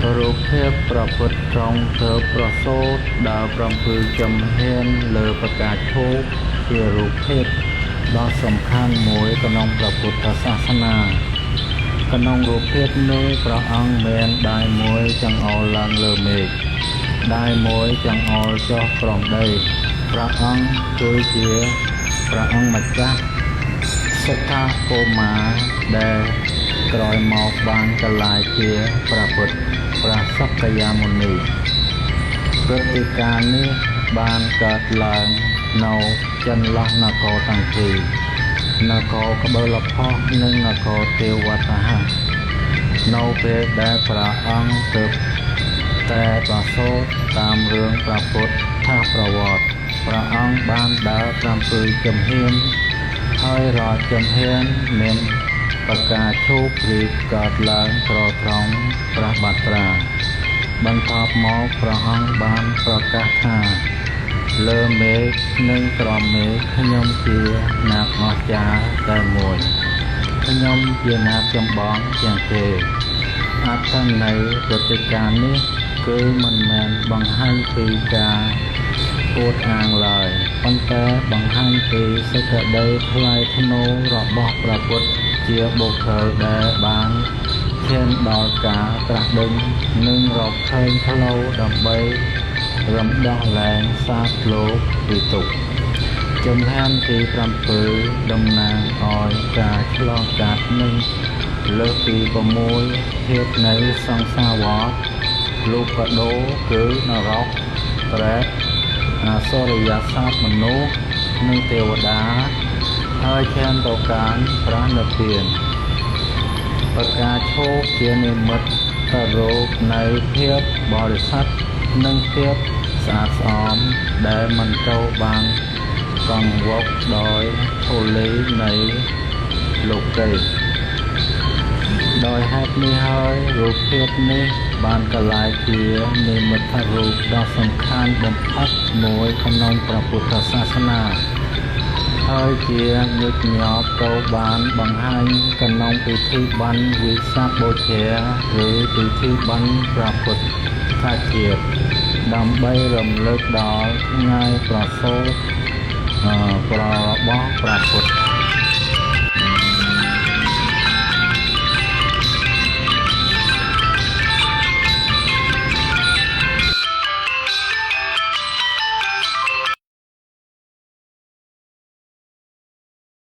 រូបភាពប្រពុតត្រង់ធ្វើប្រសូតដើរប្រំពើចំហៀនលើប្រកាឈោកជារូបភាពដ៏សំខាន់មួយក្នុងព្រះពុទ្ធសាសនាក្នុងរូបភាពនេះព្រះអង្គមានដៃមួយចង្អុលឡើងលើមេឃដៃមួយចង្អុលចុះក្រោមដីព្រះអង្គគឺជាព្រះអង្គម្ចាស់សុថាគោមាដែលក្រោយមកបានកលាយជាព្រះពុទ្ធព្រះសក្កយាមុនីព្រឹត្តិការណ៍នេះបានកើតឡើងនៅចន្លោះនគរទាំងពីរនគរក្បឺលផុសនិងនគរទេវតាហៈនៅពេលដែលព្រះអង្គទើបតែប្រសូតតាមរឿងព្រះពុទ្ធប្រវត្តិព្រះអង្គបានដើរ7ជំហានហើយរាល់ជំហានមានប្រកាឈូកឬកើតឡើងត្រង់ព្រះបាត្រាបន្ទាប់មកព្រះអង្គបានប្រកាសថាលើមេឃនិងក្រោមមេឃខ្ញុំជានាគអស្ចារ្យតែមួយខ្ញុំជានាគចម្បងជាងគេអត្ថន័យព្រឹត្តិការណ៍នេះគឺមិនមែនបង្ហាញពីការអួតអាងឡើយប៉ុន្តែបង្ហាញពីសេចក្តីថ្លៃថ្នូររបស់ព្រះពុទ្ធជាបុគ្គលដែលបានឈានដល់ការត្រាស់ដឹងនិងរកឃើញផ្លូវដើម្បីរំដោះលែងសាសលោកពីទុក្ខជំហានទី7តំណាងឲ្យការឆ្លងកាត់និងលើសពី6ភាពនៃសង្សារវដ្តលោកកដោគឺនរកប្រែតអសុរិយសត្វមនុស្សនិងទេវតាហើយឈានទៅកាន់ព្រះនិព្វានប្រកាឈោកជានិមិត្តរូបនៃភាពបរិសុទ្ធនិងភាពស្អាតស្អំដែលមិនត្រូវបានកង្វល់ដោយធូលីនៃលោកីដោយហេតុនេះហើយរូបភាពនេះបានកលាយជានិមិត្តរូបដ៏សំខាន់បំផុតមួយក្នុងព្រះពុទ្ធសាសនាហើយជាញឹកញាប់ទៅបានបង្ហាញក្នុងពិធីបន់វិសាខបូជាឬពិធីបន់ព្រះពុទ្ធជាតិដើម្បីរំលឹកដល់ថ្ងៃប្រសូតរបស់ព្រះពុទ្ធ